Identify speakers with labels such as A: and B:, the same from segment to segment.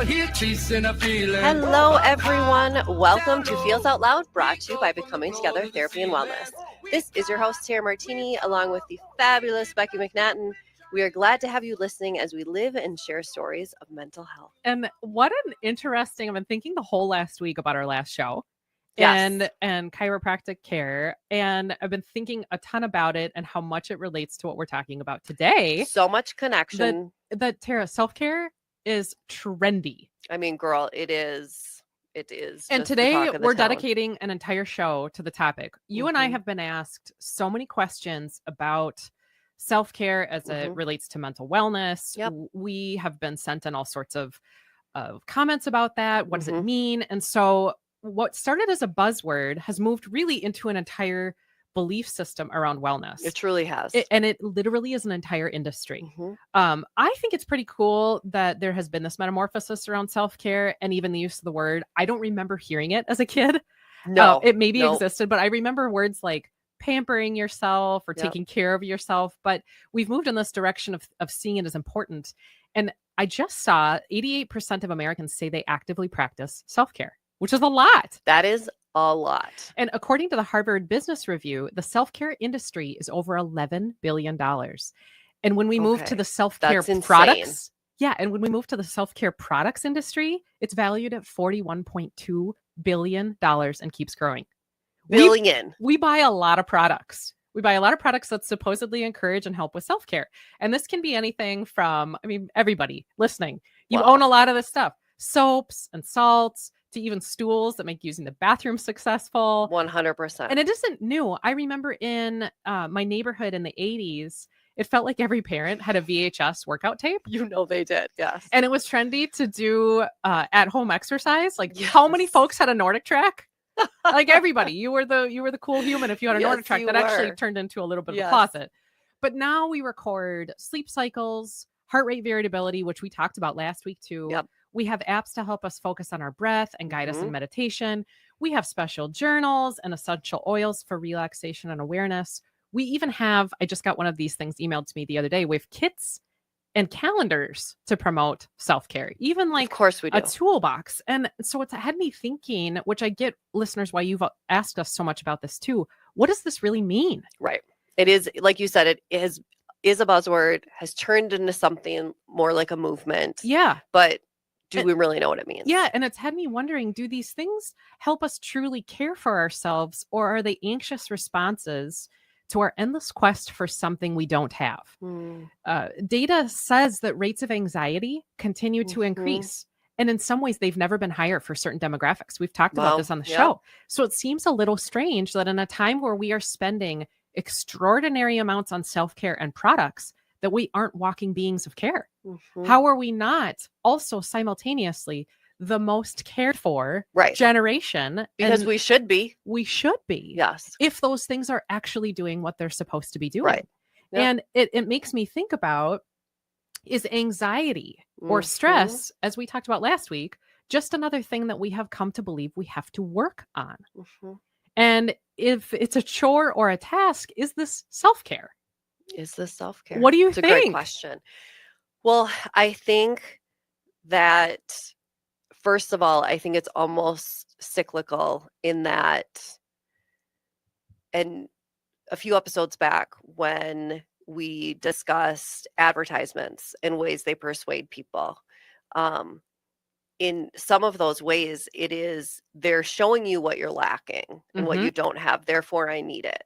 A: here chasing a feeling.
B: Hello, everyone. Welcome to Feels Out Loud, brought to you by Becoming Together Therapy and Wellness. This is your host, Martini, along with the fabulous Becky McNattin. We are glad to have you listening as we live and share stories of mental health.
C: And what an interesting, I've been thinking the whole last week about our last show.
B: Yes.
C: And chiropractic care. And I've been thinking a ton about it and how much it relates to what we're talking about today.
B: So much connection.
C: That Tara, self-care is trendy.
B: I mean, girl, it is. It is.
C: And
B: just the
C: today
B: talk of the
C: we're
B: town.
C: dedicating an entire show to the topic. You and I have been asked so many questions about self-care as it relates to mental wellness.
B: Yep.
C: We have been sent in all sorts of comments about that. What does it mean? And so what started as a buzzword has moved really into an entire belief system around wellness.
B: It truly has.
C: And it literally is an entire industry. I think it's pretty cool that there has been this metamorphosis around self-care and even the use of the word. I don't remember hearing it as a kid.
B: No,
C: it maybe existed, but I remember words like pampering yourself or taking care of yourself. But we've moved in this direction of seeing it as important. And I just saw 88% of Americans say they actively practice self-care, which is a lot.
B: That is a lot.
C: And according to the Harvard Business Review, the self-care industry is over $11 billion. And when we move to the self-care products, and when we move to the self-care products industry, it's valued at $41.2 billion and keeps growing. We buy a lot of products. We buy a lot of products that supposedly encourage and help with self-care. And this can be anything from, everybody listening, you own a lot of this stuff, soaps and salts, to even stools that make using the bathroom successful.
B: 100%.
C: And it isn't new. I remember in my neighborhood in the 80s, it felt like every parent had a VHS workout tape.
B: You know they did, yes.
C: And it was trendy to do at-home exercise. Like how many folks had a Nordic track? Like everybody. You were the cool human if you had a Nordic track. That actually turned into a little bit of a closet. But now we record sleep cycles, heart rate variability, which we talked about last week too.
B: Yep.
C: We have apps to help us focus on our breath and guide us in meditation. We have special journals and essential oils for relaxation and awareness. We even have, I just got one of these things emailed to me the other day. We have kits and calendars to promote self-care, even like
B: of course we do.
C: A toolbox. And so it's had me thinking, which I get listeners why you've asked us so much about this too. What does this really mean?
B: Right. It is, like you said, it is a buzzword, has turned into something more like a movement.
C: Yeah.
B: But do we really know what it means?
C: Yeah. And it's had me wondering, do these things help us truly care for ourselves, or are they anxious responses to our endless quest for something we don't have? Data says that rates of anxiety continue to increase. And in some ways, they've never been higher for certain demographics. We've talked about this on the show. So it seems a little strange that in a time where we are spending extraordinary amounts on self-care and products, that we aren't walking beings of care. How are we not also simultaneously the most cared for generation?
B: Because we should be.
C: We should be.
B: Yes.
C: If those things are actually doing what they're supposed to be doing.
B: Right. Yep.
C: And it makes me think about, is anxiety or stress, as we talked about last week, just another thing that we have come to believe we have to work on? And if it's a chore or a task, is this self-care?
B: Is this self-care?
C: What do you
B: think?
C: think?
B: It's a great question. Well, I think that, first of all, I think it's almost cyclical in that, and a few episodes back when we discussed advertisements and ways they persuade people, in some of those ways, they're showing you what you're lacking and what you don't have. Therefore, I need it.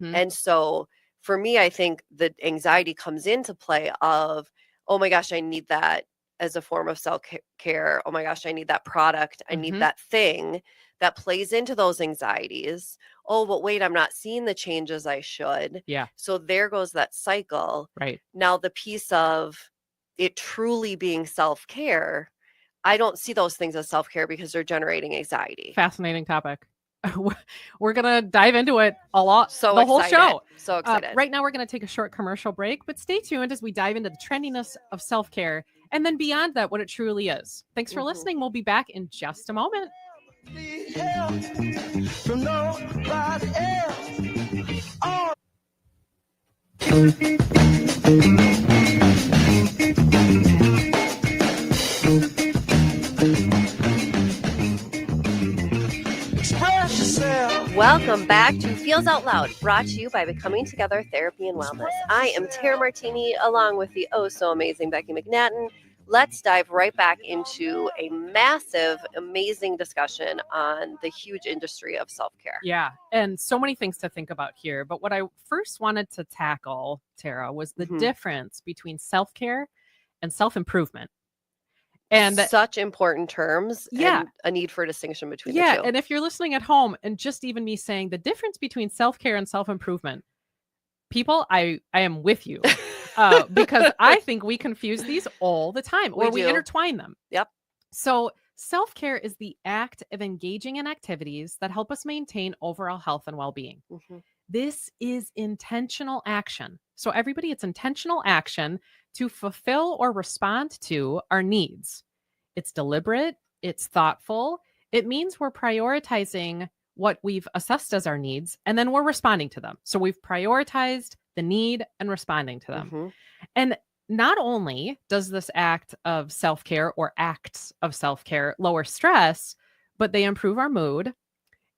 B: And so for me, I think the anxiety comes into play of, oh my gosh, I need that as a form of self-care. Oh my gosh, I need that product. I need that thing that plays into those anxieties. Oh, but wait, I'm not seeing the changes I should.
C: Yeah.
B: So there goes that cycle.
C: Right.
B: Now, the piece of it truly being self-care, I don't see those things as self-care because they're generating anxiety.
C: Fascinating topic. We're going to dive into it a lot.
B: So
C: the whole show.
B: So excited.
C: Right now, we're going to take a short commercial break, but stay tuned as we dive into the trendiness of self-care and then beyond that, what it truly is. Thanks for listening. We'll be back in just a moment.
A: From nobody else. Oh.
B: Welcome back to Feels Out Loud, brought to you by Becoming Together Therapy and Wellness. I am Tara Martini, along with the oh-so-amazing Becky McNattin. Let's dive right back into a massive, amazing discussion on the huge industry of self-care.
C: Yeah, and so many things to think about here. But what I first wanted to tackle, Tara, was the difference between self-care and self-improvement. And
B: such important terms, and a need for a distinction between the two.
C: And if you're listening at home, and just even me saying the difference between self-care and self-improvement, people, I am with you. Because I think we confuse these all the time, or we intertwine them.
B: Yep.
C: So self-care is the act of engaging in activities that help us maintain overall health and well-being. This is intentional action. So everybody, it's intentional action to fulfill or respond to our needs. It's deliberate, it's thoughtful. It means we're prioritizing what we've assessed as our needs, and then we're responding to them. So we've prioritized the need and responding to them. And not only does this act of self-care or acts of self-care lower stress, but they improve our mood.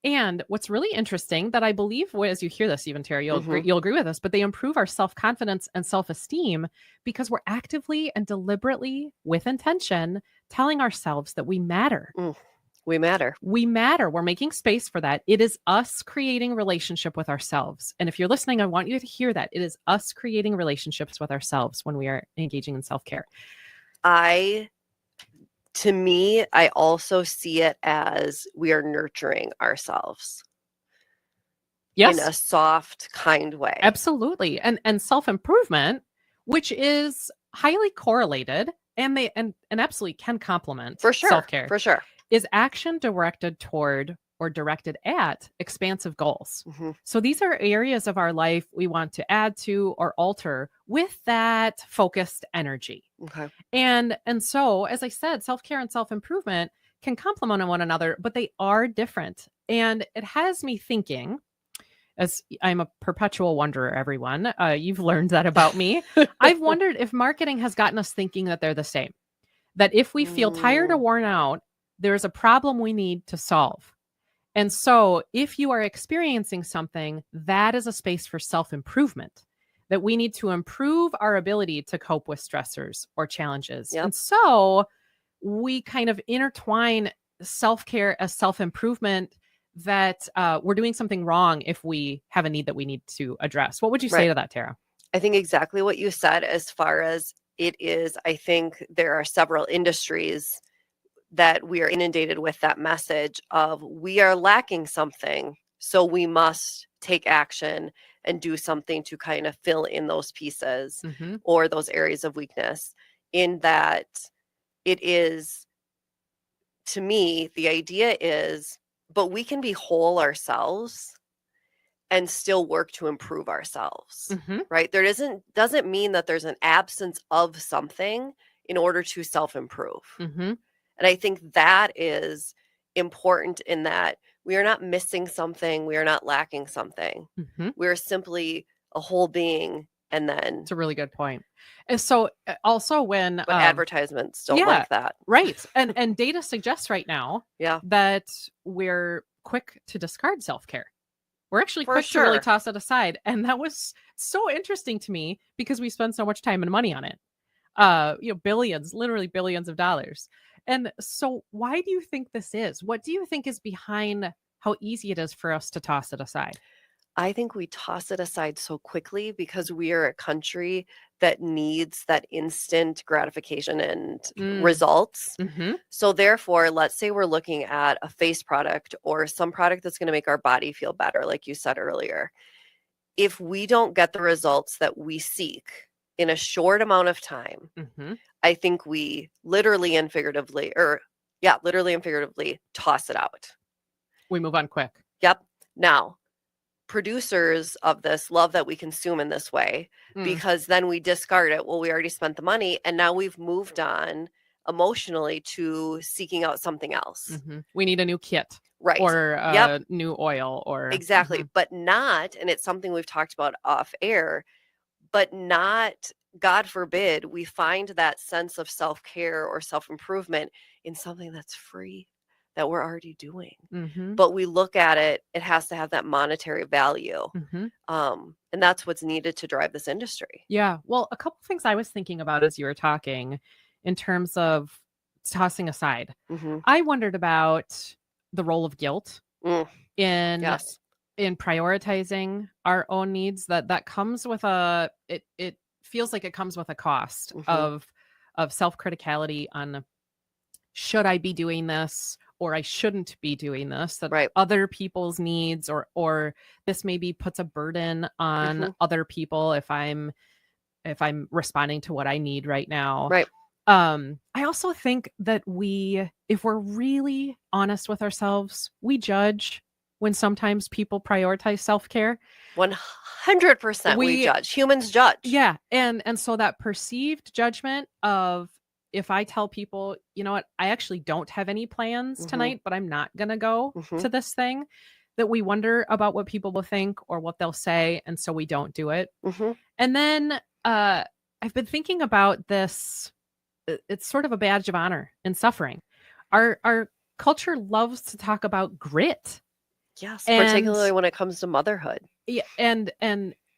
C: And what's really interesting that I believe, as you hear this, even Tara, you'll agree with us, but they improve our self-confidence and self-esteem because we're actively and deliberately, with intention, telling ourselves that we matter.
B: We matter.
C: We matter. We're making space for that. It is us creating relationship with ourselves. And if you're listening, I want you to hear that. It is us creating relationships with ourselves when we are engaging in self-care.
B: To me, I also see it as we are nurturing ourselves.
C: Yes.
B: In a soft, kind way.
C: Absolutely. And self-improvement, which is highly correlated and absolutely can complement self-care.
B: For sure.
C: Is action directed toward or directed at expansive goals. So these are areas of our life we want to add to or alter with that focused energy. And so, as I said, self-care and self-improvement can complement one another, but they are different. And it has me thinking, as I'm a perpetual wonderer, everyone, you've learned that about me. I've wondered if marketing has gotten us thinking that they're the same, that if we feel tired or worn out, there's a problem we need to solve. And so if you are experiencing something, that is a space for self-improvement, that we need to improve our ability to cope with stressors or challenges. And so we kind of intertwine self-care as self-improvement, that we're doing something wrong if we have a need that we need to address. What would you say to that, Tara?
B: I think exactly what you said, as far as it is. I think there are several industries that we are inundated with that message of we are lacking something, so we must take action and do something to kind of fill in those pieces or those areas of weakness. In that, it is, to me, the idea is, but we can be whole ourselves and still work to improve ourselves, right? There doesn't mean that there's an absence of something in order to self-improve. And I think that is important, in that we are not missing something. We are not lacking something. We're simply a whole being. And then
C: it's a really good point. And so also when
B: advertisements don't like that.
C: Right. And data suggests right now that we're quick to discard self-care. We're actually quick to really toss it aside. And that was so interesting to me because we spend so much time and money on it. Billions, literally billions of dollars. And so why do you think this is? What do you think is behind how easy it is for us to toss it aside?
B: I think we toss it aside so quickly because we are a country that needs that instant gratification and results. So therefore, let's say we're looking at a face product or some product that's going to make our body feel better, like you said earlier. If we don't get the results that we seek in a short amount of time, I think we literally and figuratively toss it out.
C: We move on quick.
B: Yep. Now, producers of this love that we consume in this way because then we discard it. Well, we already spent the money and now we've moved on emotionally to seeking out something else.
C: We need a new kit.
B: Right.
C: Or a new oil or
B: exactly. But not, and it's something we've talked about off air, but not, God forbid, we find that sense of self-care or self-improvement in something that's free, that we're already doing.
C: Mm-hmm.
B: But we look at it, it has to have that monetary value.
C: Mm-hmm.
B: And that's what's needed to drive this industry.
C: Yeah. Well, a couple things I was thinking about as you were talking in terms of tossing aside.
B: Mm-hmm.
C: I wondered about the role of guilt in
B: Yes.
C: in prioritizing our own needs. That comes with it feels like it comes with a cost
B: Mhm.
C: of self-criticality on should I be doing this or I shouldn't be doing this, that
B: Right.
C: other people's needs or this maybe puts a burden on
B: Mhm.
C: other people if I'm responding to what I need right now.
B: Right.
C: I also think that if we're really honest with ourselves, we judge when sometimes people prioritize self-care.
B: 100% we judge. Humans judge.
C: Yeah. And so that perceived judgment of if I tell people, you know what, I actually don't have any plans
B: Mhm.
C: tonight, but I'm not going to go
B: Mhm.
C: to this thing, that we wonder about what people will think or what they'll say. And so we don't do it.
B: Mhm.
C: And then I've been thinking about this. It's sort of a badge of honor in suffering. Our culture loves to talk about grit.
B: Yes,
C: And
B: particularly when it comes to motherhood.
C: yeah, and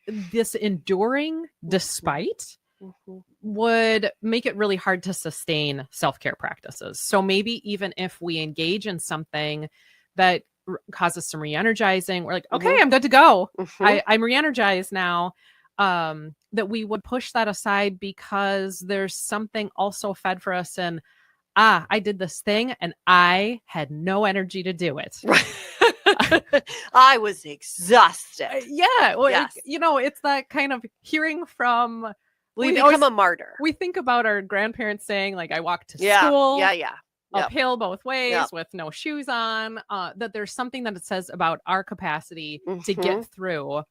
C: this enduring despite
B: Mhm.
C: would make it really hard to sustain self-care practices. So maybe even if we engage in something that causes some re-energizing, we're like, okay,
B: Mhm.
C: I'm good to go.
B: Mhm.
C: I'm re-energized now. That we would push that aside because there's something also fed for us in, I did this thing and I had no energy to do it.
B: I was exhausted.
C: Yeah. Well,
B: Yes.
C: it's that kind of hearing from,
B: We become a martyr.
C: we think about our grandparents saying, like, I walked to
B: Yeah.
C: school
B: Yeah. Yeah. Yep.
C: uphill both ways
B: Yep.
C: with no shoes on, that there's something that it says about our capacity to
B: Mhm.
C: get through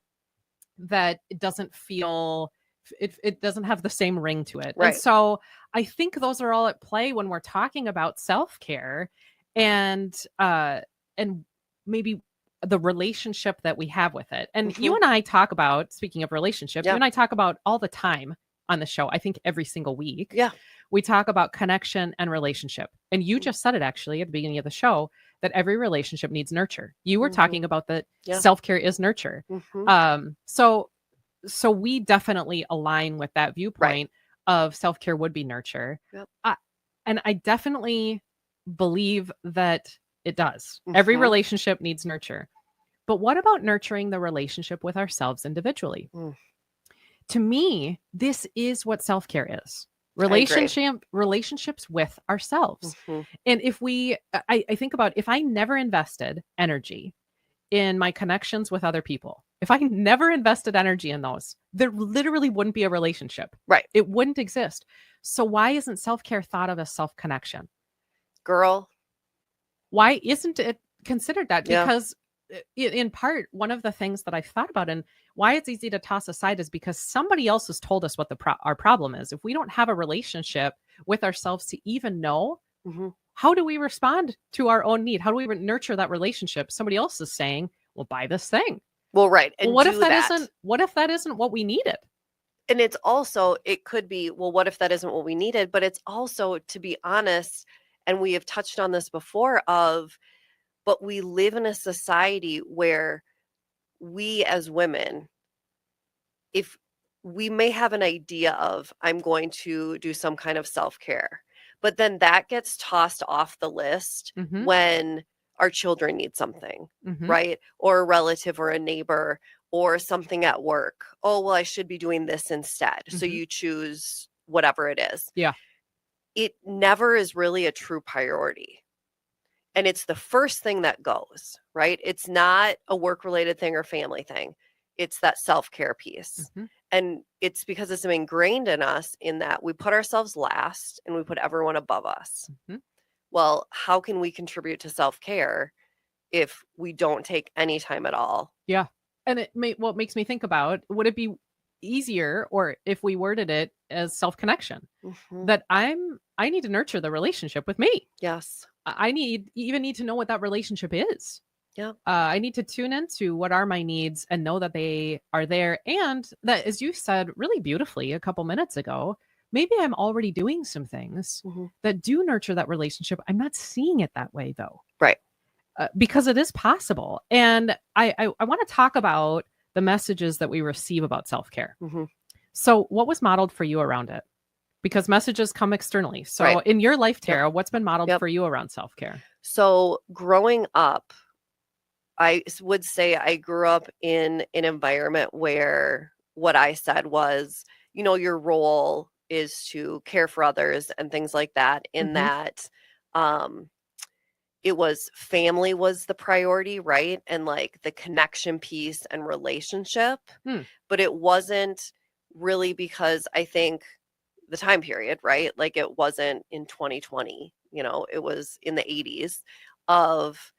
C: that it doesn't feel, it doesn't have the same ring to it.
B: Right.
C: And so I think those are all at play when we're talking about self-care and maybe the relationship that we have with it. And you and I talk about, speaking of relationship, you
B: Yeah.
C: and I talk about all the time on the show, I think every single week.
B: Yeah.
C: We talk about connection and relationship. And you just said it actually at the beginning of the show that every relationship needs nurture. You were talking about that
B: Yeah.
C: self-care is nurture.
B: Mhm.
C: So we definitely align with that viewpoint of self-care would be nurture.
B: Yep.
C: And I definitely believe that it does. Every
B: Mhm.
C: relationship needs nurture. But what about nurturing the relationship with ourselves individually?
B: Mm.
C: To me, this is what self-care is.
B: I agree.
C: Relationships with ourselves.
B: Mhm.
C: And if I think about if I never invested energy in my connections with other people, if I never invested energy in those, there literally wouldn't be a relationship.
B: Right.
C: It wouldn't exist. So why isn't self-care thought of as self-connection?
B: Girl.
C: Why isn't it considered that?
B: Yeah.
C: Because in part, one of the things that I've thought about and why it's easy to toss aside is because somebody else has told us what our problem is. If we don't have a relationship with ourselves to even know,
B: Mhm.
C: how do we respond to our own need? How do we nurture that relationship? Somebody else is saying, well, buy this thing.
B: Well, right. And
C: Well, what
B: do
C: if that
B: that.
C: isn't what we needed?
B: And it's also, it could be, well, what if that isn't what we needed? But it's also, to be honest, and we have touched on this before, but we live in a society where we as women, if we may have an idea of, I'm going to do some kind of self-care, but then that gets tossed off the list
C: Mhm.
B: when our children need something,
C: Mhm.
B: right? Or a relative or a neighbor or something at work. Oh, well, I should be doing this instead. So
C: Mhm.
B: you choose whatever it is.
C: Yeah.
B: It never is really a true priority. And it's the first thing that goes, right? It's not a work-related thing or family thing. It's that self-care piece.
C: Mhm.
B: And it's because it's ingrained in us in that we put ourselves last and we put everyone above us.
C: Mhm.
B: Well, how can we contribute to self-care if we don't take any time at all?
C: Yeah. And what makes me think about, would it be easier, or if we worded it as self-connection,
B: Mhm.
C: that I need to nurture the relationship with me.
B: Yes.
C: I even need to know what that relationship is.
B: Yeah.
C: I need to tune into what are my needs and know that they are there. And that, as you said really beautifully a couple minutes ago, maybe I'm already doing some things that do nurture that relationship. I'm not seeing it that way though.
B: Right.
C: Because it is possible. And I want to talk about the messages that we receive about self-care. So what was modeled for you around it? Because messages come externally. So in your life, Tara, what's been modeled for you around self-care?
B: So growing up, I would say I grew up in an environment where what I said was, you know, your role is to care for others and things like that, in that it was family was the priority, right? And like the connection piece and relationship. But it wasn't really, because I think the time period, right? Like it wasn't in 2020, you know, it was in the 80s, of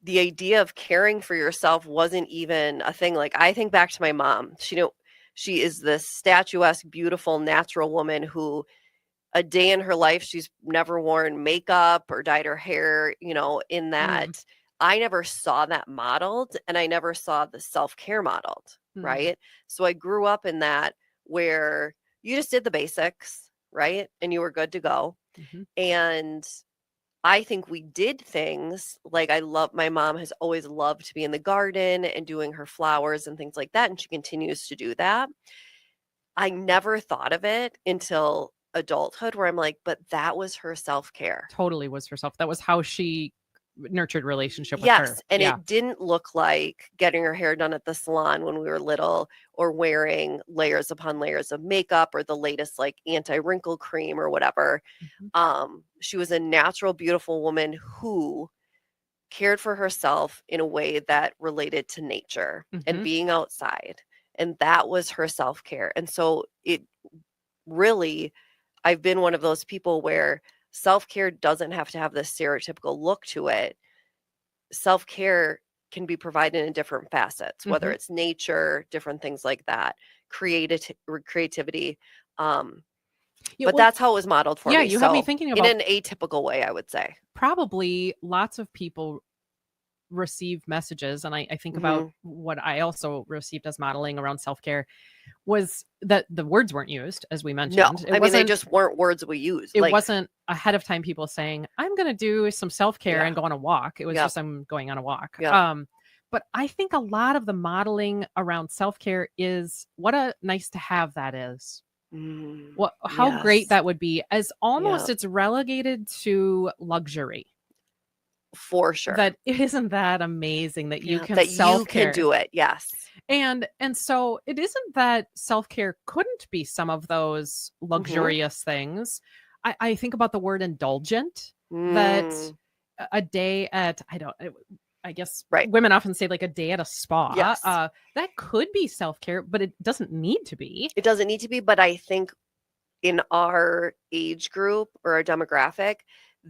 B: the idea of caring for yourself wasn't even a thing. Like I think back to my mom. She is this statuesque, beautiful, natural woman who a day in her life, she's never worn makeup or dyed her hair, you know, in that I never saw that modeled, and I never saw the self-care modeled, right? So I grew up in that where you just did the basics, right? And you were good to go. And I think we did things like my mom has always loved to be in the garden and doing her flowers and things like that. And she continues to do that. I never thought of it until adulthood where I'm like, but that was her self-care.
C: Totally was herself. That was how she nurtured relationship with her.
B: Yes. And it didn't look like getting her hair done at the salon when we were little, or wearing layers upon layers of makeup, or the latest like anti-wrinkle cream or whatever. She was a natural, beautiful woman who cared for herself in a way that related to nature and being outside. And that was her self-care. And so it really, I've been one of those people where self-care doesn't have to have this stereotypical look to it. Self-care can be provided in different facets, whether it's nature, different things like that, creativity. But that's how it was modeled for me.
C: Yeah, you have me thinking about,
B: in an atypical way, I would say.
C: Probably lots of people receive messages, and I think about what I also received as modeling around self-care was that the words weren't used, as we mentioned.
B: No, I mean, they just weren't words we used.
C: It wasn't ahead of time people saying, I'm going to do some self-care and go on a walk. It was just, I'm going on a walk. But I think a lot of the modeling around self-care is what a nice to have that is. How great that would be, as almost it's relegated to luxury.
B: For sure.
C: That isn't that amazing that you can
B: that
C: self-care.
B: You can do it. Yes.
C: And so it isn't that self-care couldn't be some of those luxurious things. I think about the word indulgent, that a day at, I guess women often say like a day at a spa.
B: Yes.
C: That could be self-care, but it doesn't need to be.
B: It doesn't need to be. But I think in our age group or our demographic,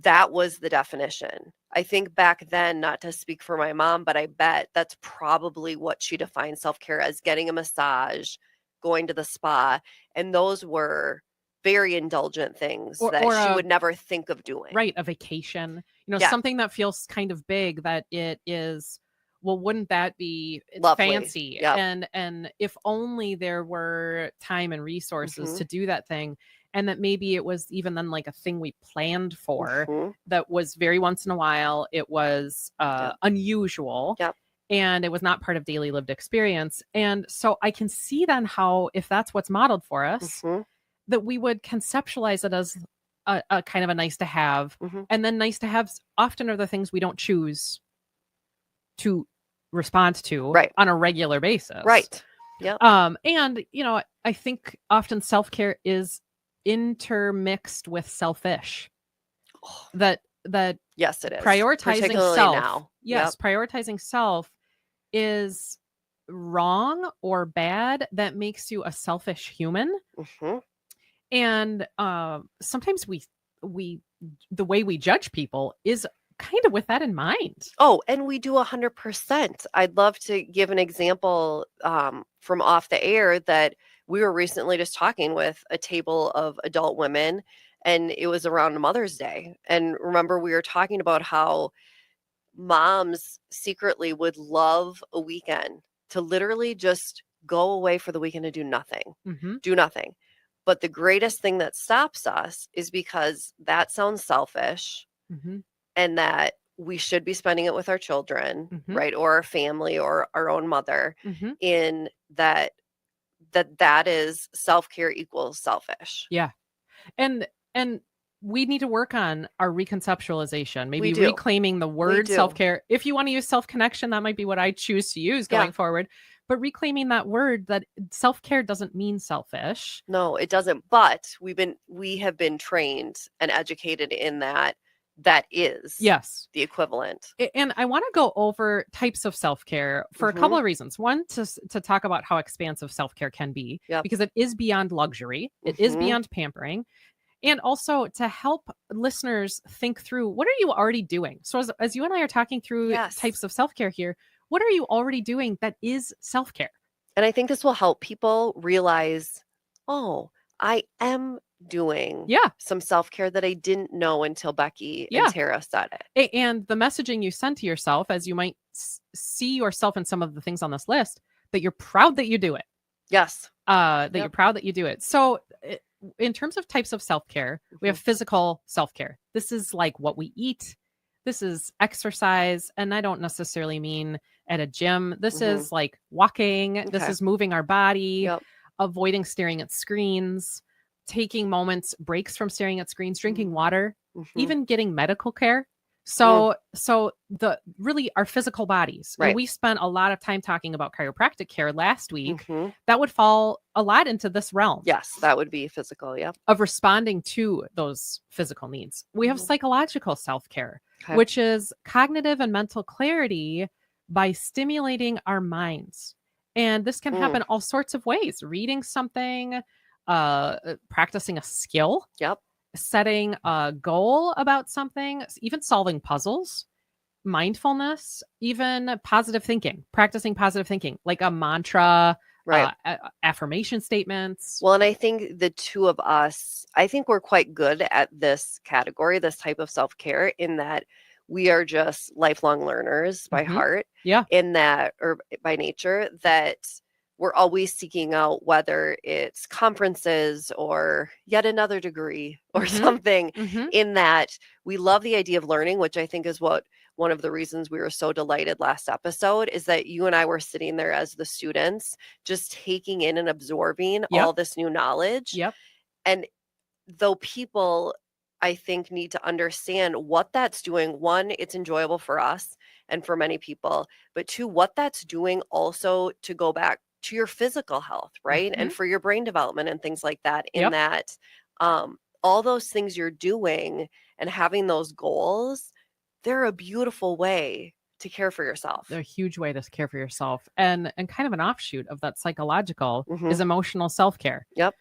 B: that was the definition. I think back then, not to speak for my mom, but I bet that's probably what she defined self-care as: getting a massage, going to the spa. And those were very indulgent things that she would never think of doing.
C: Right. A vacation, something that feels kind of big, that it is, well, wouldn't that be fancy? And if only there were time and resources to do that thing. And that maybe it was even then like a thing we planned for that was very once in a while. It was unusual. And it was not part of daily lived experience. And so I can see then how, if that's what's modeled for us, that we would conceptualize it as a kind of a nice to have. And then nice to haves often are the things we don't choose to respond to on a regular basis.
B: Right. Yeah.
C: And, I think often self-care is intermixed with selfish. That
B: yes, it is.
C: Prioritizing self now. Yes, prioritizing self is wrong or bad. That makes you a selfish human. And sometimes we the way we judge people is kind of with that in mind.
B: Oh, and we do 100%. I'd love to give an example from off the air that we were recently just talking with a table of adult women, and it was around Mother's Day. And remember, we were talking about how moms secretly would love a weekend to literally just go away for the weekend and do nothing. But the greatest thing that stops us is because that sounds selfish
C: Mhm.
B: and that we should be spending it with our children,
C: Mhm.
B: right? Or our family or our own mother,
C: Mhm.
B: in that is self-care equals selfish.
C: Yeah. And we need to work on our reconceptualization, maybe
B: do.
C: reclaiming the word
B: do.
C: self-care. If you want to use self-connection, that might be what I choose to use going
B: Yeah.
C: forward. But reclaiming that word, that self-care doesn't mean selfish.
B: No, it doesn't. But we have been trained and educated in that is
C: Yes.
B: the equivalent.
C: And I want to go over types of self-care for a couple of reasons. One, to talk about how expansive self-care can be,
B: Yep.
C: because it is beyond luxury. It is beyond pampering. And also to help listeners think through, what are you already doing? So as you and I are talking through types of self-care here, what are you already doing that is self-care?
B: And I think this will help people realize, oh, I am doing some self-care that I didn't know until Becky and Tara said it.
C: And the messaging you send to yourself, as you might see yourself in some of the things on this list, that you're proud that you do it.
B: Yes.
C: That you're proud that you do it. So in terms of types of self-care, we have physical self-care. This is like what we eat. This is exercise. And I don't necessarily mean at a gym. This is like walking. Okay. This is moving our body, avoiding staring at screens, taking breaks from staring at screens, drinking water, even getting medical care. So the really our physical bodies.
B: Right.
C: And we spent a lot of time talking about chiropractic care last week. That would fall a lot into this realm.
B: Yes, that would be physical,
C: of responding to those physical needs. We have psychological self-care, which is cognitive and mental clarity by stimulating our minds. And this can happen all sorts of ways. Reading something, practicing a skill.
B: Yep.
C: Setting a goal about something, even solving puzzles, mindfulness, even positive thinking, practicing positive thinking, like a mantra, affirmation statements.
B: Well, and I think the two of us, I think we're quite good at this category, this type of self-care, in that we are just lifelong learners by heart.
C: Yeah.
B: In that, or by nature, that we're always seeking out, whether it's conferences or yet another degree or something, in that we love the idea of learning, which I think is what one of the reasons we were so delighted last episode is that you and I were sitting there as the students, just taking in and absorbing all this new knowledge.
C: Yep.
B: And though people, I think, need to understand what that's doing. One, it's enjoyable for us and for many people, but two, what that's doing also to go back to your physical health, right? And for your brain development and things like that, in that all those things you're doing and having those goals, they're a beautiful way to care for yourself.
C: They're a huge way to care for yourself. And kind of an offshoot of that psychological is emotional self-care.
B: Yep.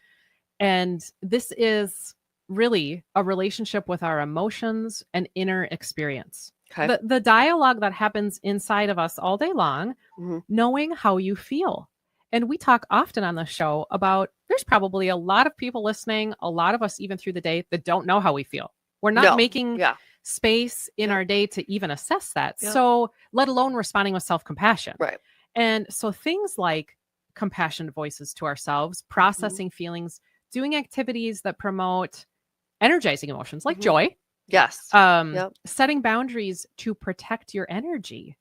C: And this is really a relationship with our emotions and inner experience.
B: Okay.
C: The dialogue that happens inside of us all day long, knowing how you feel. And we talk often on the show about, there's probably a lot of people listening, a lot of us even through the day, that don't know how we feel. We're not making space in our day to even assess that. So let alone responding with self-compassion.
B: Right.
C: And so things like compassionate voices to ourselves, processing feelings, doing activities that promote energizing emotions like joy.
B: Yes.
C: Setting boundaries to protect your energy.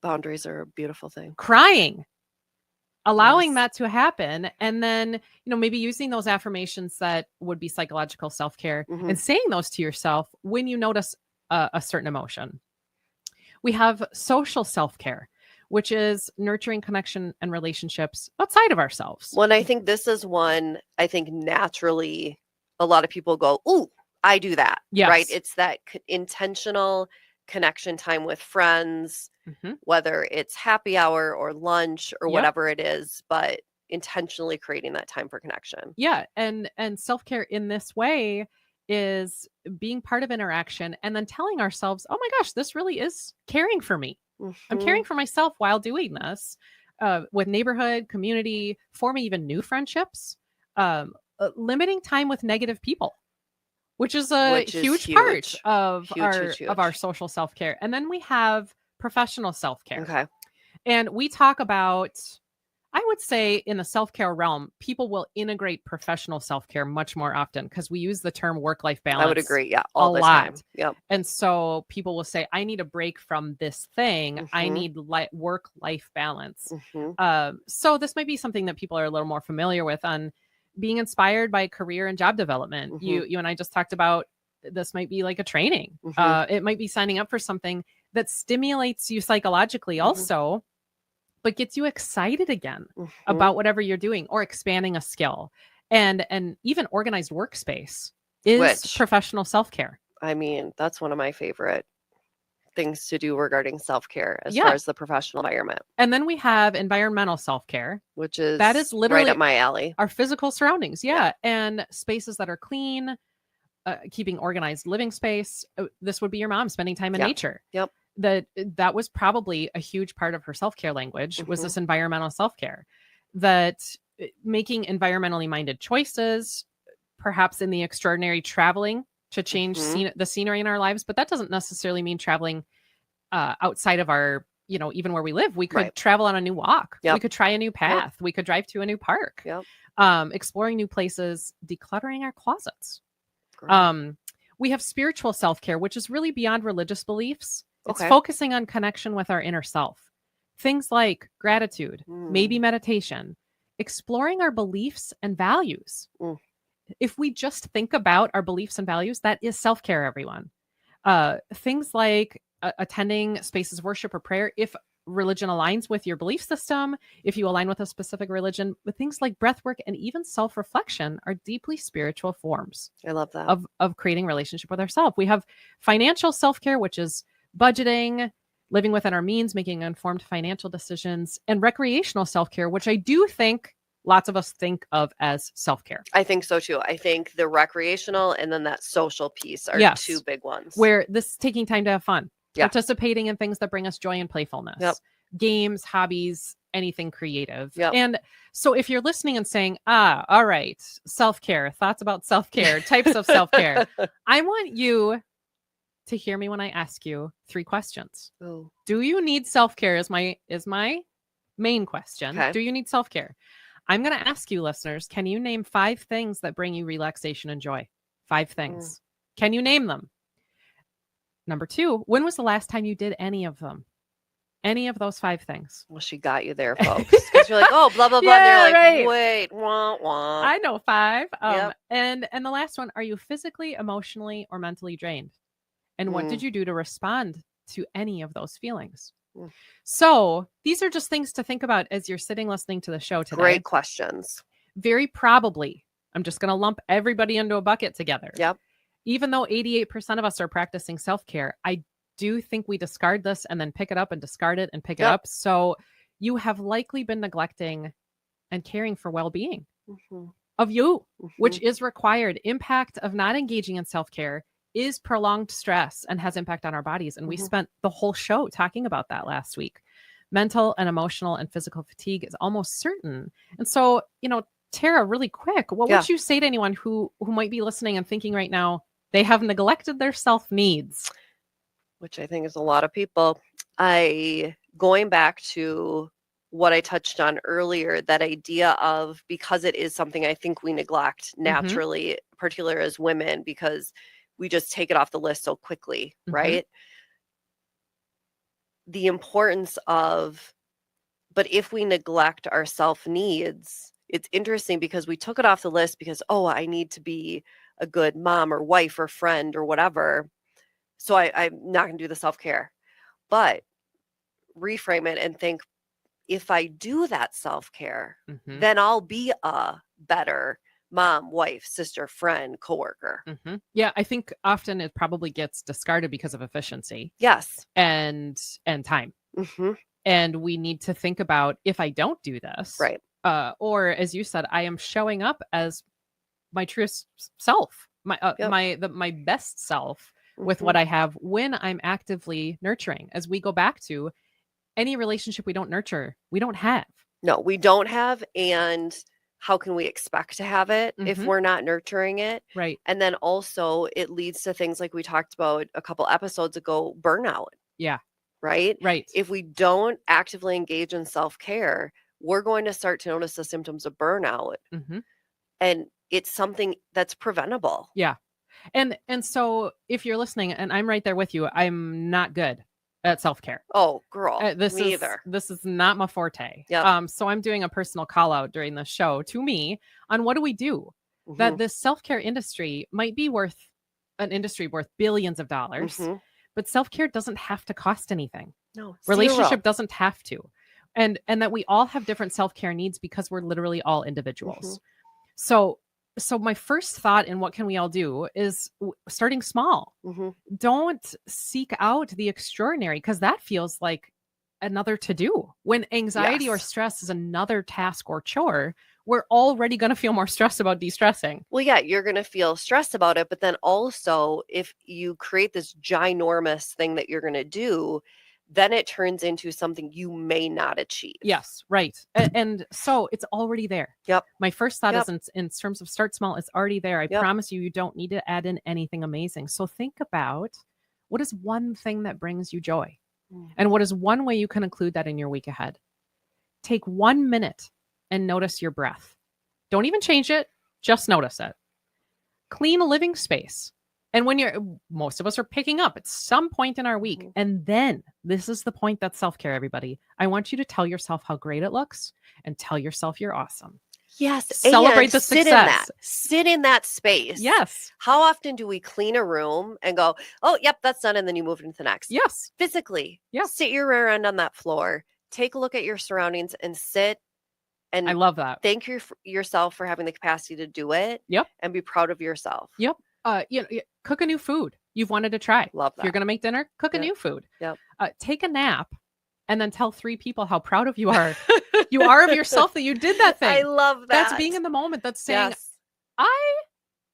B: Boundaries are a beautiful thing.
C: Crying. Allowing that to happen, and then, maybe using those affirmations that would be psychological self-care and saying those to yourself when you notice a certain emotion. We have social self-care, which is nurturing connection and relationships outside of ourselves.
B: Well, and I think this is one, I think naturally a lot of people go, ooh, I do that.
C: Yes.
B: Right? It's that intentional connection time with friends, whether it's happy hour or lunch or whatever it is, but intentionally creating that time for connection.
C: Yeah. And self-care in this way is being part of interaction and then telling ourselves, oh my gosh, this really is caring for me. I'm caring for myself while doing this, with neighborhood, community, forming even new friendships, limiting time with negative people. Which is a huge part of our social self-care. And then we have professional self-care.
B: Okay.
C: And we talk about, I would say in the self-care realm, people will integrate professional self-care much more often because we use the term work-life balance.
B: I would agree. Yeah.
C: A
B: All the
C: lot.
B: time. Yep.
C: And so people will say, I need a break from this thing. I
B: Mhm.
C: need work-life balance.
B: Mhm.
C: So this might be something that people are a little more familiar with on being inspired by career and job development.
B: Mhm.
C: You and I just talked about this might be like a training.
B: Mhm.
C: It might be signing up for something that stimulates you psychologically
B: Mhm.
C: also, but gets you excited again
B: Mhm.
C: about whatever you're doing or expanding a skill. And even organized workspace is
B: Which,
C: professional self-care.
B: I mean, that's one of my favorite things to do regarding self-care as
C: Yeah.
B: far as the professional environment,
C: And then we have environmental self-care.
B: which is
C: That is
B: right
C: literally
B: up my alley.
C: our physical surroundings. Yeah.
B: Yeah.
C: And spaces that are clean, keeping organized living space. This would be your mom spending time in
B: Yep.
C: nature.
B: Yep.
C: That was probably a huge part of her self-care language was
B: Mhm.
C: this environmental self-care, that making environmentally minded choices, perhaps in the extraordinary traveling to change
B: Mhm.
C: the scenery in our lives. But that doesn't necessarily mean traveling outside of our, even where we live. We could
B: Right.
C: travel on a new walk. We
B: Yep.
C: could try a new path. We could drive to a new park.
B: Yep.
C: Exploring new places, decluttering our closets.
B: Great.
C: We have spiritual self-care, which is really beyond religious beliefs. It's
B: Okay.
C: focusing on connection with our inner self. Things like gratitude, maybe
B: Mm.
C: meditation, exploring our beliefs and values.
B: Mm.
C: If we just think about our beliefs and values, that is self-care, everyone. Things like attending spaces of worship or prayer, if religion aligns with your belief system, if you align with a specific religion, but things like breath work and even self-reflection are deeply spiritual forms
B: I love that.
C: of creating relationship with ourselves. We have financial self-care, which is budgeting, living within our means, making informed financial decisions, and recreational self-care, which I do think lots of us think of as self-care.
B: I think so too. I think the recreational and then that social piece are
C: Yes.
B: two big ones.
C: Where this is taking time to have fun,
B: Yeah.
C: participating in things that bring us joy and playfulness,
B: Yep.
C: games, hobbies, anything creative.
B: Yep.
C: And so if you're listening and saying, all right, self-care, thoughts about self-care, types of self-care, I want you to hear me when I ask you 3 questions.
B: Oh.
C: Do you need self-care is my main question.
B: Okay.
C: Do you need self-care? I'm going to ask you, listeners, can you name 5 things that bring you relaxation and joy? 5 things. Can you name them? Number 2, when was the last time you did any of them? Any of those 5 things?
B: Well, she got you there, folks. Because you're like, oh, blah, blah, blah.
C: Yeah,
B: and they're like,
C: right.
B: wait, wah, wah.
C: I know 5.
B: Yep.
C: And the last one, are you physically, emotionally, or mentally drained? And what did you do to respond to any of those feelings? So these are just things to think about as you're sitting listening to the show today.
B: Great questions.
C: Very probably, I'm just going to lump everybody into a bucket together.
B: Yep.
C: Even though 88% of us are practicing self-care, I do think we discard this and then pick it up and discard it and pick it
B: Yep.
C: up. So you have likely been neglecting and caring for well-being of you, which is required. Impact of not engaging in self-care is prolonged stress and has impact on our bodies. And we spent the whole show talking about that last week. Mental and emotional and physical fatigue is almost certain. And so, Tara, really quick, what would you say to anyone who might be listening and thinking right now they have neglected their self-needs?
B: Which I think is a lot of people. Going back to what I touched on earlier, that idea of, because it is something I think we neglect naturally, particularly as women, because we just take it off the list so quickly, right? The importance of, but if we neglect our self-needs, it's interesting because we took it off the list because, I need to be a good mom or wife or friend or whatever. So I'm not going to do the self-care. But reframe it and think, if I do that self-care, then I'll be a better mom, wife, sister, friend, coworker.
C: Yeah, I think often it probably gets discarded because of efficiency.
B: Yes.
C: And time. And we need to think about, if I don't do this,
B: right?
C: Or as you said, I am showing up as my truest self, my best self with what I have when I'm actively nurturing. As we go back to any relationship we don't nurture, we don't have.
B: No, we don't have. And how can we expect to have it if we're not nurturing it?
C: Right.
B: And then also it leads to things like we talked about a couple episodes ago, burnout.
C: Yeah.
B: Right.
C: Right.
B: If we don't actively engage in self-care, we're going to start to notice the symptoms of burnout.
C: Mhm.
B: And it's something that's preventable.
C: Yeah. And so if you're listening, and I'm right there with you, I'm not good at self-care.
B: Oh, girl,
C: This
B: me
C: is
B: either.
C: this is not my forte.
B: Yep.
C: So I'm doing a personal call out during the show to me on what do we do that
B: Mhm,
C: this self-care industry might be worth an industry worth billions of dollars,
B: mhm.
C: but self-care doesn't have to cost anything.
B: No,
C: Relationship
B: 0.
C: doesn't have to. And that we all have different self-care needs because we're literally all individuals. So my first thought in what can we all do is starting small.
B: Mhm.
C: Don't seek out the extraordinary because that feels like another to do. When anxiety or
B: Yes.
C: stress is another task or chore, we're already going to feel more stressed about de-stressing.
B: Well, yeah, you're going to feel stressed about it. But then also, if you create this ginormous thing that you're going to do, then it turns into something you may not achieve.
C: Yes, right. And so it's already there.
B: Yep.
C: My first thought
B: Yep.
C: is in terms of start small, it's already there. I
B: Yep.
C: promise you don't need to add in anything amazing. So think about what is one thing that brings you joy?
B: Mm.
C: And what is one way you can include that in your week ahead? Take 1 minute and notice your breath. Don't even change it, just notice it. Clean a living space. And when most of us are picking up at some point in our week.
B: Mhm.
C: And then this is the point that's self-care, everybody. I want you to tell yourself how great it looks and tell yourself you're awesome.
B: Yes.
C: Celebrate
B: and
C: the
B: sit in that.
C: success.
B: Sit in that space.
C: Yes.
B: How often do we clean a room and go, oh, yep, that's done. And then you move into the next?
C: Yes.
B: Physically.
C: Yeah.
B: Sit your rear end on that floor. Take a look at your surroundings and sit and
C: I love that.
B: thank yourself for having the capacity to do it.
C: Yep.
B: And be proud of yourself.
C: Yep. Cook a new food you've wanted to try.
B: Love
C: If you're
B: that.
C: going to make dinner, cook a
B: Yep.
C: new food.
B: Yep.
C: Take a nap and then tell 3 people how proud of you are. You are of yourself that you did that thing.
B: I love that.
C: That's being in the moment. That's saying,
B: Yes.
C: I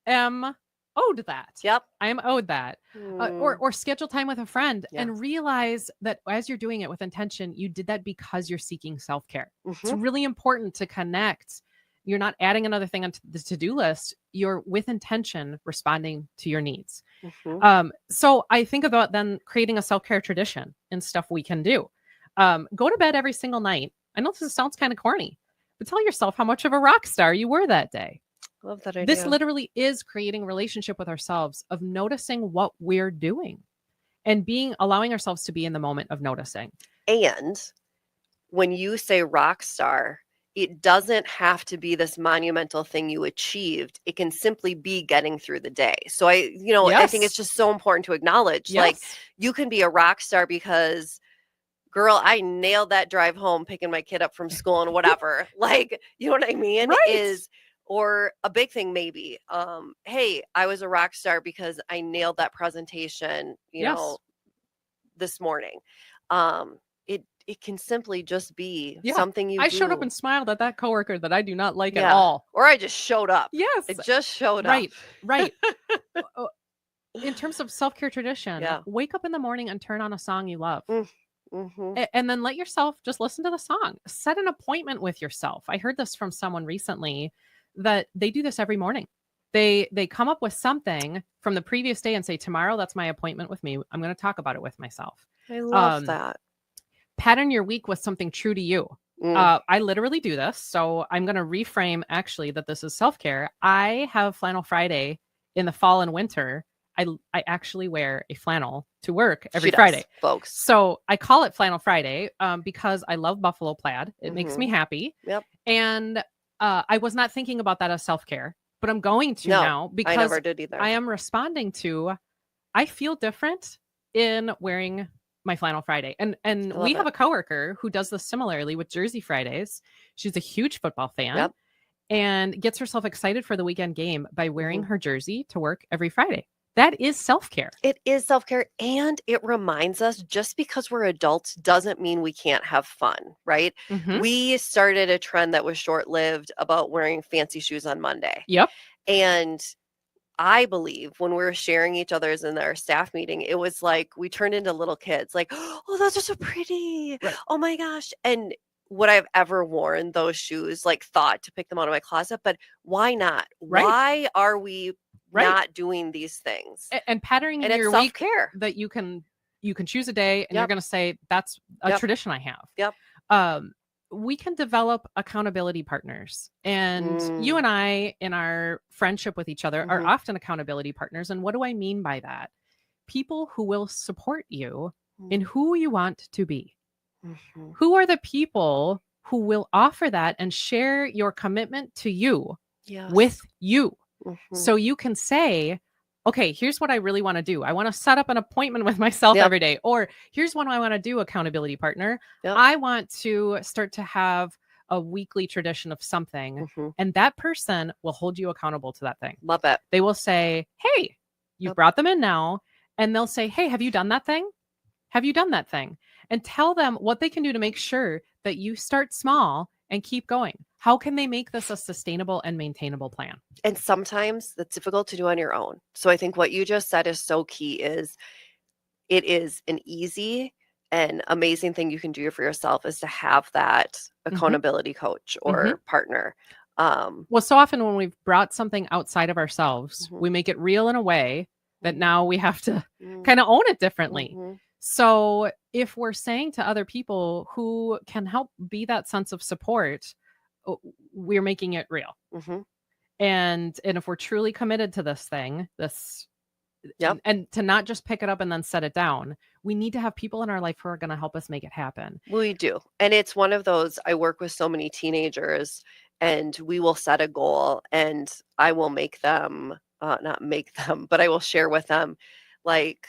C: am owed that.
B: Yep.
C: I am owed that. Or schedule time with a friend
B: Yeah.
C: and realize that as you're doing it with intention, you did that because you're seeking self-care. It's
B: Mhm.
C: really important to connect. You're not adding another thing onto the to-do list. You're with intention responding to your needs.
B: Mhm.
C: So I think about then creating a self-care tradition and stuff we can do. Go to bed every single night. I know this sounds kind of corny, but tell yourself how much of a rock star you were that day.
B: Love that idea.
C: This literally is creating a relationship with ourselves of noticing what we're doing and allowing ourselves to be in the moment of noticing.
B: And when you say rock star, it doesn't have to be this monumental thing you achieved. It can simply be getting through the day. So I think it's
C: Yes.
B: just so important to acknowledge, like,
C: Yes.
B: you can be a rock star because, girl, I nailed that drive home picking my kid up from school and whatever. Like, you know what I mean?
C: Right.
B: Or a big thing maybe, hey, I was a rock star because I nailed that presentation,
C: Yes.
B: this morning. It can simply just be
C: Yeah.
B: something you
C: I
B: do.
C: showed up and smiled at that coworker that I do not like at
B: Yeah.
C: all.
B: Or I just showed up.
C: Yes.
B: It just showed
C: Right.
B: up.
C: Right. In terms of self-care tradition,
B: Yeah.
C: wake up in the morning and turn on a song you love.
B: Mhm.
C: And then let yourself just listen to the song. Set an appointment with yourself. I heard this from someone recently that they do this every morning. They come up with something from the previous day and say, tomorrow, that's my appointment with me. I'm going to talk about it with myself.
B: I love that.
C: Pattern your week with something true to you. I literally do this. So I'm going to reframe actually that this is self-care. I have Flannel Friday in the fall and winter. I actually wear a flannel to work every Friday,
B: folks.
C: So I call it Flannel Friday because I love buffalo plaid. It makes me happy.
B: Yep.
C: And I was not thinking about that as self-care, but I'm going to now because
B: I never did either.
C: I am responding to, I feel different in wearing my Flannel Friday. And we have a coworker who does this similarly with Jersey Fridays. She's a huge football fan and gets herself excited for the weekend game by wearing her jersey to work every Friday. That is self-care.
B: It is self-care. And it reminds us just because we're adults doesn't mean we can't have fun, right?
C: Mhm.
B: We started a trend that was short-lived about wearing fancy shoes on Monday.
C: Yep.
B: And I believe when we were sharing each other's in our staff meeting, it was like we turned into little kids, like, oh, those are so pretty.
C: Right.
B: Oh my gosh. And would I've ever worn those shoes, like thought to pick them out of my closet, but why not?
C: Right.
B: Why are we not doing these things?
C: And patterning
B: And
C: in
B: it's
C: your week
B: self-care.
C: that you can choose a day and you're going to say, that's a tradition I have.
B: Yep.
C: we can develop accountability partners. And you and I, in our friendship with each other, are often accountability partners. And what do I mean by that? People who will support you in who you want to be. Who are the people who will offer that and share your commitment to you with you? So you can say, okay, here's what I really want to do. I want to set up an appointment with myself every day. Or here's what I want to do, accountability partner. I want to start to have a weekly tradition of something. And that person will hold you accountable to that thing.
B: Love it.
C: They will say, hey, you brought them in now. And they'll say, hey, have you done that thing? Have you done that thing? And tell them what they can do to make sure that you start small and keep going. How can they make this a sustainable and maintainable plan?
B: And sometimes that's difficult to do on your own. So I think what you just said is so key. Is it is an easy and amazing thing you can do for yourself is to have that accountability coach or partner.
C: Well, so often when we've brought something outside of ourselves, we make it real in a way that now we have to kind of own it differently. So if we're saying to other people who can help be that sense of support, we're making it real. And if we're truly committed to this thing, and to not just pick it up and then set it down, we need to have people in our life who are going to help us make it happen.
B: We do. And it's one of those, I work with so many teenagers and we will set a goal and I will make them, not make them, but I will share with them like,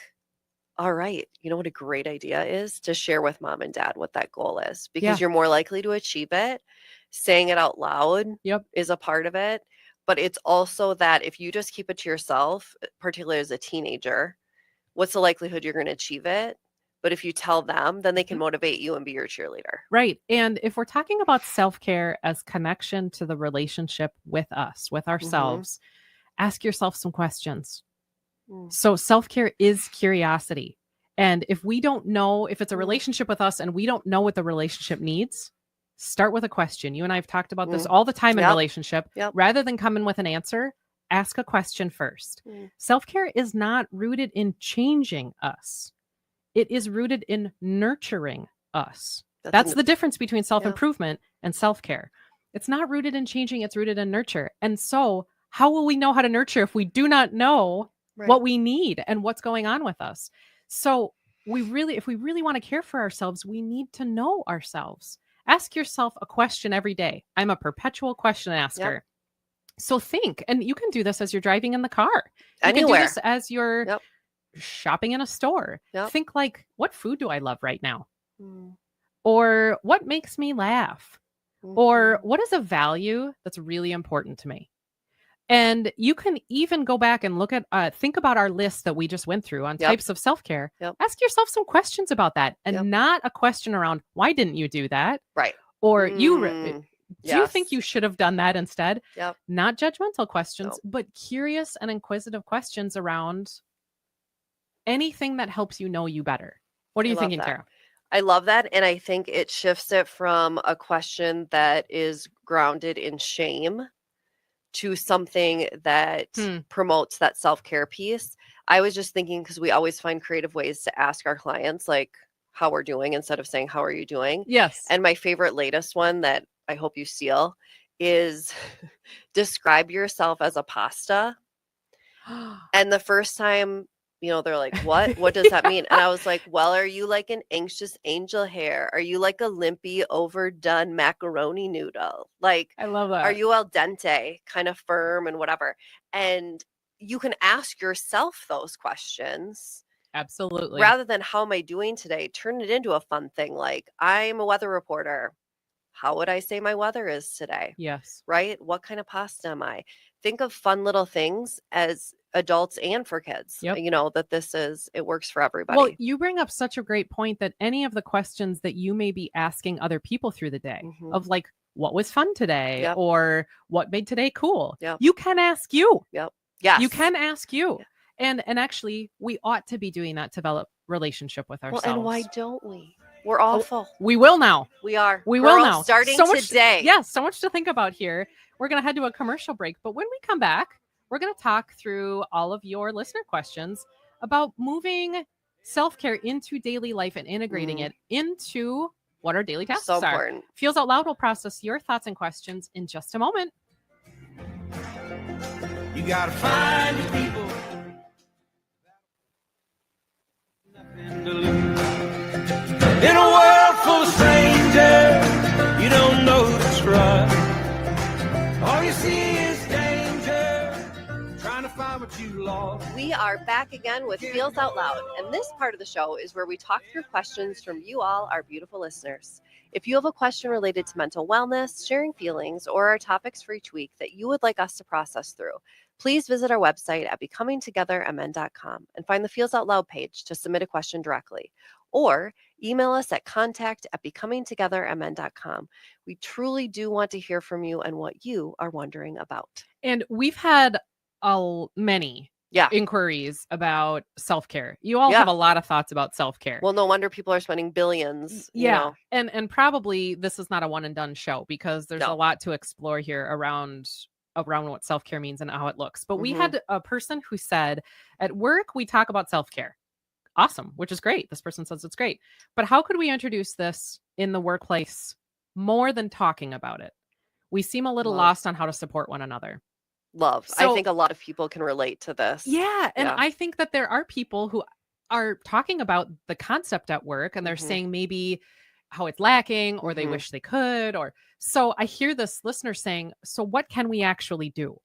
B: all right, you know what a great idea is to share with mom and dad what that goal is, because you're more likely to achieve it. Saying it out loud is a part of it. But it's also that if you just keep it to yourself, particularly as a teenager, what's the likelihood you're going to achieve it? But if you tell them, then they can motivate you and be your cheerleader.
C: Right. And if we're talking about self-care as connection to the relationship with us, with ourselves, ask yourself some questions. So self-care is curiosity. And if we don't know, if it's a relationship with us and we don't know what the relationship needs, start with a question. You and I have talked about this all the time in relationship. Rather than come in with an answer, ask a question first. Self-care is not rooted in changing us. It is rooted in nurturing us. That's the difference between self-improvement and self-care. It's not rooted in changing, it's rooted in nurture. And so how will we know how to nurture if we do not know what we need and what's going on with us? So if we really want to care for ourselves, we need to know ourselves. Ask yourself a question every day. I'm a perpetual question asker. So think, and you can do this as you're driving in the car. You can do this as you're shopping in a store. Think like, what food do I love right now? Or what makes me laugh? Or what is a value that's really important to me? And you can even go back and look at, think about our list that we just went through on types of self-care. Ask yourself some questions about that and not a question around, why didn't you do that?
B: Right.
C: Or do you think you should have done that instead? Not judgmental questions, but curious and inquisitive questions around anything that helps you know you better. What are you thinking, Tara?
B: I love that. And I think it shifts it from a question that is grounded in shame to something that promotes that self-care piece. I was just thinking, because we always find creative ways to ask our clients like how we're doing instead of saying, how are you doing?
C: Yes.
B: And my favorite latest one that I hope you steal is describe yourself as a pasta. And the first time, they're like, what does that mean? And I was like, well, are you like an anxious angel hair? Are you like a limpy, overdone macaroni noodle? Like,
C: I love that.
B: Are you al dente, kind of firm and whatever? And you can ask yourself those questions.
C: Absolutely.
B: Rather than how am I doing today? Turn it into a fun thing. Like, I'm a weather reporter. How would I say my weather is today?
C: Yes.
B: Right? What kind of pasta am I? Think of fun little things as adults and for kids. That it works for everybody.
C: Well, you bring up such a great point that any of the questions that you may be asking other people through the day of like, what was fun today? Or what made today cool? You can ask you.
B: Yes.
C: You can ask you. And actually, we ought to be doing that to develop relationship with ourselves.
B: Well, and why don't we? We're awful.
C: We will now.
B: We are.
C: We will now.
B: Starting today.
C: So much to think about here. We're going to head to a commercial break. But when we come back, we're going to talk through all of your listener questions about moving self-care into daily life and integrating it into what our daily tasks
B: So
C: are.
B: important.
C: Feels Out Loud will process your thoughts and questions in just a moment.
A: You gotta find the people. Nothing to lose. In a world full of strangers, you don't know who to trust. All you see is danger, trying to find what you lost.
B: We are back again with Feels Out Loud, and this part of the show is where we talk through questions from you all, our beautiful listeners. If you have a question related to mental wellness, sharing feelings, or our topics for each week that you would like us to process through, please visit our website at becomingtogethermn.com and find the Feels Out Loud page to submit a question directly, or email us at contact@becomingtogethermn.com. We truly do want to hear from you and what you are wondering about.
C: And we've had many inquiries about self-care. You all have a lot of thoughts about self-care.
B: Well, no wonder people are spending billions.
C: Yeah.
B: You know.
C: And probably this is not a one and done show, because there's a lot to explore here around what self-care means and how it looks. But we had a person who said, at work, we talk about self-care. Awesome, which is great. This person says it's great. But how could we introduce this in the workplace more than talking about it? We seem a little lost on how to support one another.
B: So, I think a lot of people can relate to this.
C: Yeah. And I think that there are people who are talking about the concept at work, and they're saying maybe how it's lacking, or they wish they could, or so I hear this listener saying, so what can we actually do?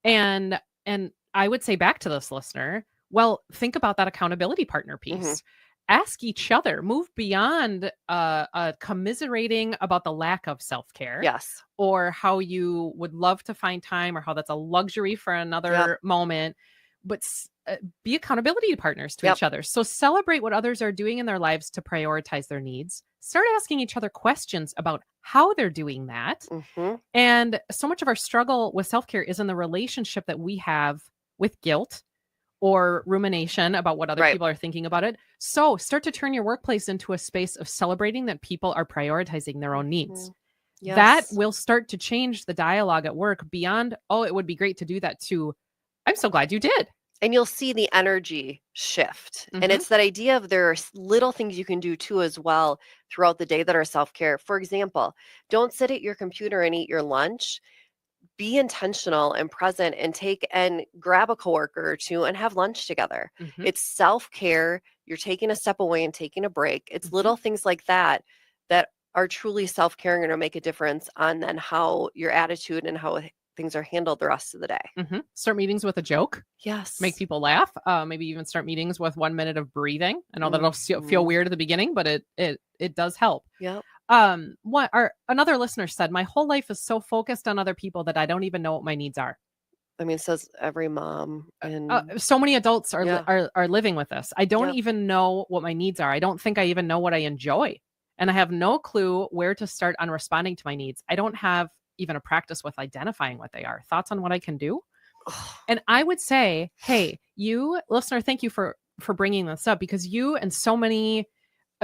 C: And I would say back to this listener, well, think about that accountability partner piece. Ask each other, move beyond commiserating about the lack of self-care.
B: Yes.
C: Or how you would love to find time, or how that's a luxury for another moment. But be accountability partners to each other. So celebrate what others are doing in their lives to prioritize their needs. Start asking each other questions about how they're doing that. And so much of our struggle with self-care is in the relationship that we have with guilt or rumination about what other people are thinking about it. So start to turn your workplace into a space of celebrating that people are prioritizing their own needs. Yes. That will start to change the dialogue at work beyond, oh, it would be great to do that, to, I'm so glad you did.
B: And you'll see the energy shift. And it's that idea of there are little things you can do too as well throughout the day that are self-care. For example, don't sit at your computer and eat your lunch. Be intentional and present, and take and grab a coworker or two and have lunch together. It's self-care. You're taking a step away and taking a break. It's little things like that that are truly self-caring and will make a difference on then how your attitude and how things are handled the rest of the day.
C: Start meetings with a joke.
B: Yes.
C: Make people laugh. Maybe even start meetings with 1 minute of breathing. I know that'll feel weird at the beginning, but it does help.
B: Yeah.
C: Another listener said, my whole life is so focused on other people that I don't even know what my needs are.
B: I mean, it says every mom. And
C: so many adults are living with this. I don't even know what my needs are. I don't think I even know what I enjoy. And I have no clue where to start on responding to my needs. I don't have even a practice with identifying what they are. Thoughts on what I can do? And I would say, hey, you listener, thank you for bringing this up, because you and so many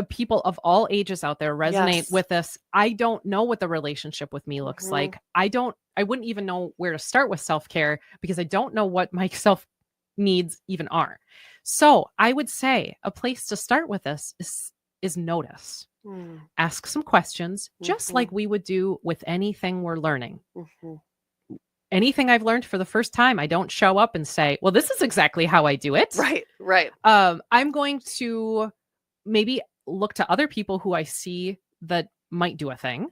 C: people of all ages out there resonate with this. I don't know what the relationship with me looks like. I wouldn't even know where to start with self-care, because I don't know what my self needs even are. So I would say a place to start with this is notice. Ask some questions, just like we would do with anything we're learning. Anything I've learned for the first time, I don't show up and say, well, this is exactly how I do it.
B: Right.
C: I'm going to maybe look to other people who I see that might do a thing.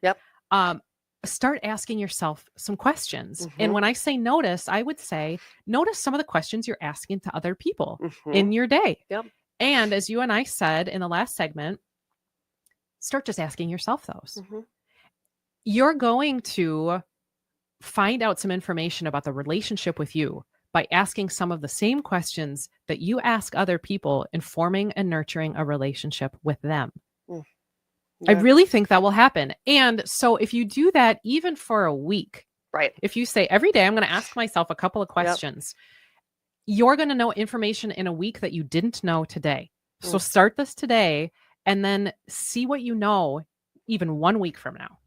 C: Start asking yourself some questions. And when I say notice, I would say, notice some of the questions you're asking to other people in your day. And as you and I said in the last segment, start just asking yourself those. You're going to find out some information about the relationship with you by asking some of the same questions that you ask other people in forming and nurturing a relationship with them. I really think that will happen. And so if you do that, even for a week, if you say every day, I'm going to ask myself a couple of questions, you're going to know information in a week that you didn't know today. So start this today, and then see what you know even 1 week from now.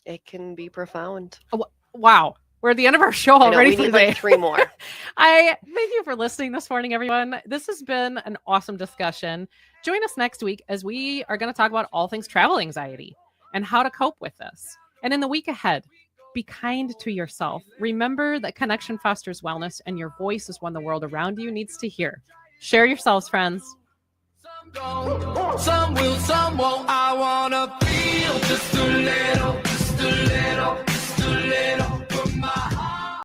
B: It can be profound.
C: Wow. We're at the end of our show already.
B: We need like 3 more.
C: I thank you for listening this morning, everyone. This has been an awesome discussion. Join us next week as we are going to talk about all things travel anxiety. and how to cope with this. And in the week ahead, be kind to yourself. Remember that connection fosters wellness, and your voice is one the world around you needs to hear. Share yourselves, friends.
A: Some will, some won't. I wanna feel just a little